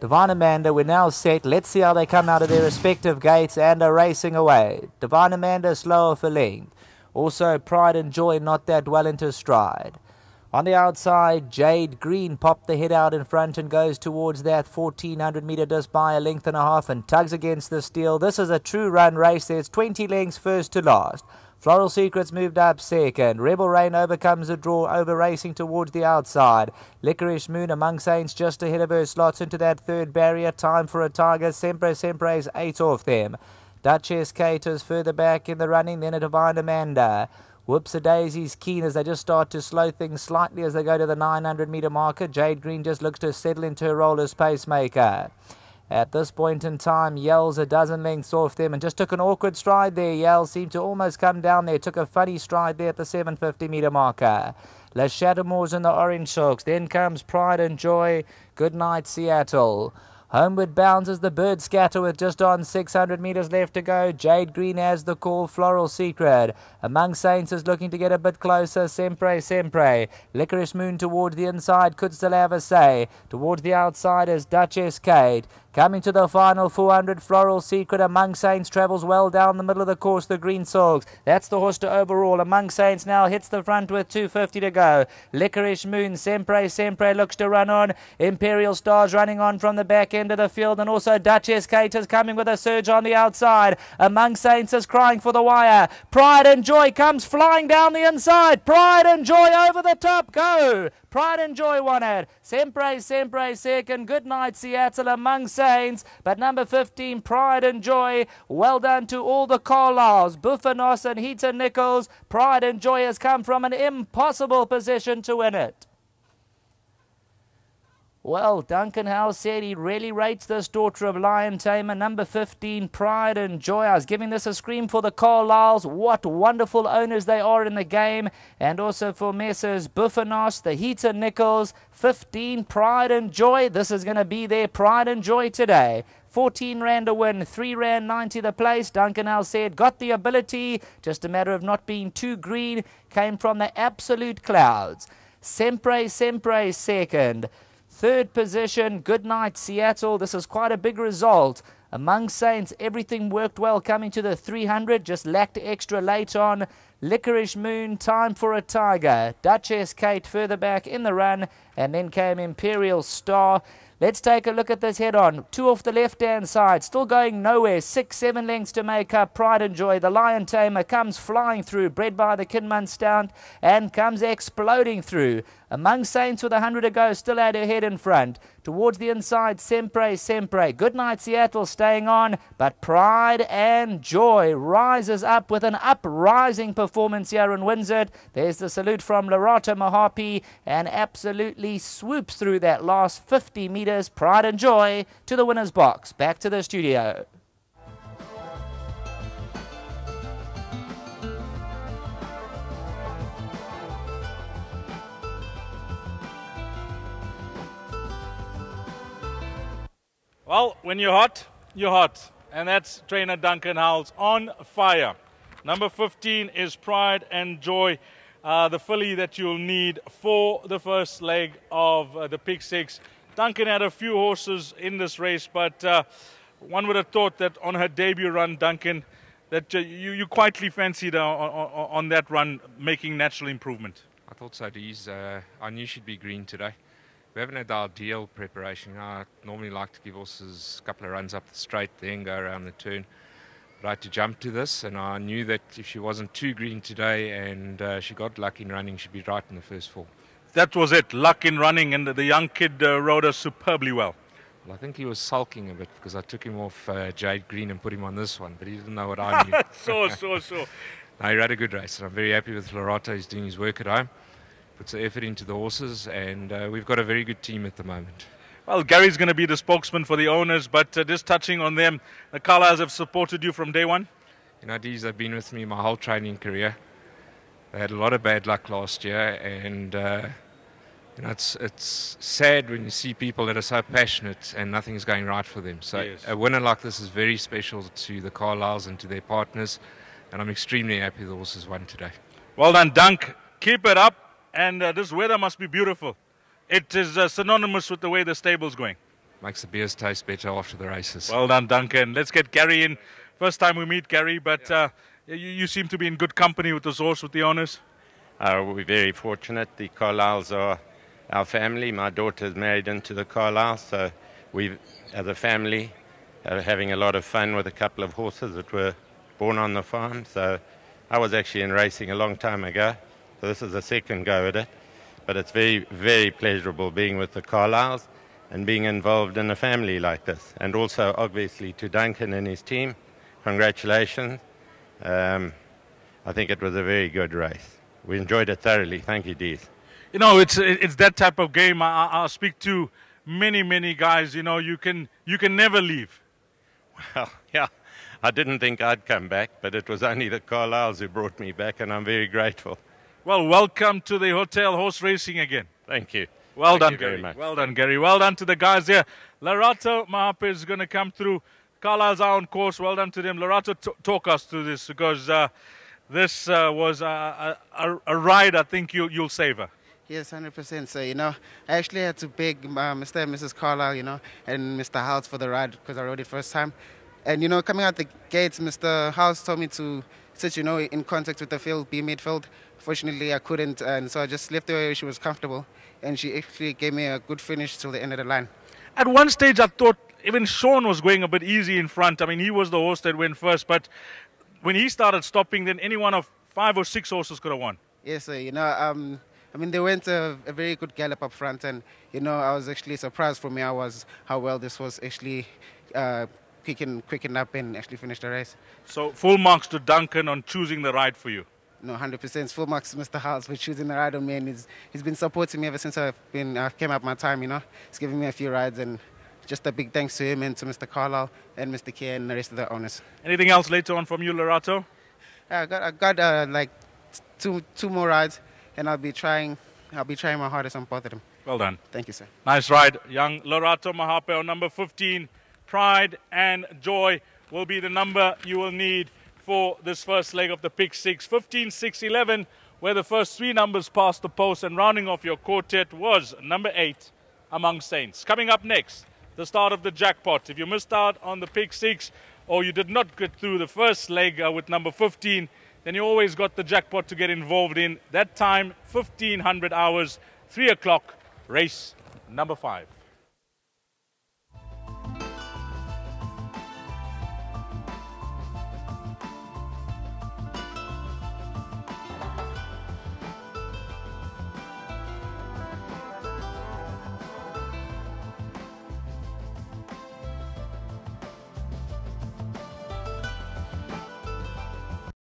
Divine Amanda, we're now set. Let's see how they come out of their respective gates and are racing away. Divine Amanda slower for length. Also, Pride and Joy not that well into stride. On the outside, Jade Green popped the head out in front and goes towards that 1400 metre disc by a length and a half and tugs against the steel. This is a true run race. There's 20 lengths first to last. Floral Secrets moved up second. Rebel Rain overcomes the draw, over racing towards the outside. Licorice Moon among Saints just ahead of her, slots into that third barrier. Time for a Tiger. Sempre is 8 off them. Duchess Kate is further back in the running, then a Divine Amanda. Whoops a Daisy's keen as they just start to slow things slightly as they go to the 900 metre marker. Jade Green just looks to settle into her role as pacemaker. At this point in time, Yell's a dozen lengths off them and just took an awkward stride there. Yell seemed to almost come down there, took a funny stride there at the 750 metre marker. Les Shadowmoors and the Orange Sharks. Then comes Pride and Joy. Good night, Seattle. Homeward bounds as the bird scatter with just on 600 metres left to go. Jade Green has the call. Floral Secret. Among Saints is looking to get a bit closer. Sempre. Licorice Moon towards the inside. Could still have a say. Towards the outside is Duchess Kate. Coming to the final 400, Floral Secret. Among Saints travels well down the middle of the course, the Green Silks. That's the horse to overall. Among Saints now hits the front with 250 to go. Licorice Moon, Sempre looks to run on. Imperial Stars running on from the back end of the field, and also Duchess Kate is coming with a surge on the outside. Among Saints is crying for the wire. Pride and Joy comes flying down the inside. Pride and Joy over the top. Go! Pride and Joy won it. Sempre second. Good night, Seattle among Saints. But number 15, Pride and Joy. Well done to all the Carlisles, Buffanos and Heaton Nichols. Pride and Joy has come from an impossible position to win it. Well, Duncan Howe said he really rates this daughter of Lion Tamer, number 15, Pride and Joy. I was giving this a scream for the Carlisles. What wonderful owners they are in the game. And also for Messrs. Buffanos, the Heaton Nichols, 15, Pride and Joy. This is going to be their Pride and Joy today. 14 rand a win, 3 rand 90 the place. Duncan Howe said, got the ability, just a matter of not being too green. Came from the absolute clouds. Sempre second. Third position, Good night, Seattle. This is quite a big result. Among Saints, everything worked well coming to the 300. Just lacked extra late on. Licorice Moon, Time for a Tiger. Duchess Kate further back in the run. And then came Imperial Star. Let's take a look at this head-on. 2 off the left-hand side. Still going nowhere. 6, 7 lengths to make up. Pride and Joy. The Lion Tamer comes flying through. Bred by the Kinman Stout. And comes exploding through. Among Saints with 100 to go. Still had her head in front. Towards the inside. Sempre. Good night, Seattle staying on. But Pride and Joy rises up with an uprising performance here and wins it. There's the salute from Lorata Mahapi. And absolutely swoops through that last 50 metres. Pride and Joy to the winner's box. Back to the studio. Well, when you're hot, you're hot. And that's trainer Duncan Howells on fire. Number 15 is Pride and Joy, the filly that you'll need for the first leg of the Pick 6. Duncan had a few horses in this race, but one would have thought that on her debut run, Duncan, that you quietly fancied her on that run, making natural improvement. I thought so, Dees. I knew she'd be green today. We haven't had the ideal preparation. I normally like to give horses a couple of runs up the straight, then go around the turn. But I had to jump to this, and I knew that if she wasn't too green today and she got luck in running, she'd be right in the first 4. That was it, luck in running, and the young kid rode her superbly well. Well, I think he was sulking a bit because I took him off Jade Green and put him on this one, but he didn't know what I knew. So. No, he had a good race, and I'm very happy with Lorata. He's doing his work at home, puts the effort into the horses, and we've got a very good team at the moment. Well, Gary's going to be the spokesman for the owners, but just touching on them, the Carlisles have supported you from day one? You know, Dees, they've been with me my whole training career. They had a lot of bad luck last year, and you know, it's sad when you see people that are so passionate and nothing's going right for them. So yes. A winner like this is very special to the Carlisles and to their partners, and I'm extremely happy the horses won today. Well done, Dunk. Keep it up, and this weather must be beautiful. It is synonymous with the way the stable's going. makes the beers taste better after the races. Well done, Duncan. Let's get Gary in. First time we meet Gary, but you seem to be in good company with this horse, with the owners. We're very fortunate. The Carlisles are our family. My daughter's married into the Carlisles, so we, as a family, are having a lot of fun with a couple of horses that were born on the farm. So I was actually in racing a long time ago, so this is the second go at it. But it's very, very pleasurable being with the Carlisles and being involved in a family like this. And also, obviously, to Duncan and his team, congratulations. I think it was a very good race. We enjoyed it thoroughly. Thank you, Dees. You know, it's that type of game. I'll speak to many guys. You know, you can never leave. Well, yeah, I didn't think I'd come back, but it was only the Carlisles who brought me back, and I'm very grateful. Well, welcome to the Hotel Horse Racing again. Thank you. Well Thank done, you very Gary. much. Well done, Gary. Well done to the guys here. Larato Mahape is going to come through. Carlisle's are on course. Well done to them. Larato, talk us through this, because this was a ride I think you'll savor. Yes, 100%. So, you know, I actually had to beg Mr. and Mrs. Carlisle, you know, and Mr. House for the ride because I rode it first time. And, you know, coming out the gates, Mr. House told me to sit, you know, in contact with the field, be midfield. Fortunately, I couldn't, and so I just left her where she was comfortable. And she actually gave me a good finish till the end of the line. At one stage, I thought even Sean was going a bit easy in front. I mean, he was the horse that went first, but when he started stopping, then any one of 5 or 6 horses could have won. Yes, sir. You know, I mean, they went a very good gallop up front, and, you know, I was actually surprised for me how well this was actually quickened up and actually finished the race. So full marks to Duncan on choosing the ride for you. No, 100%. Full marks to Mr. House for choosing the ride on me, and he's been supporting me ever since I came up my time, you know. He's giving me a few rides, and just a big thanks to him and to Mr. Carlisle and Mr. Kier and the rest of the owners. Anything else later on from you, Larato? I got like two more rides, and I'll be trying my hardest on both of them. Well done. Thank you, sir. Nice ride. Young Larato Mahape on number 15. Pride and Joy will be the number you will need for this first leg of the pick 6. 15, 6, 11, where the first 3 numbers passed the post, and rounding off your quartet was number 8, Among Saints. Coming up next, the start of the jackpot. If you missed out on the pick 6, or you did not get through the first leg with number 15, then you always got the jackpot to get involved in. That time, 1500 hours, 3 o'clock, race number 5.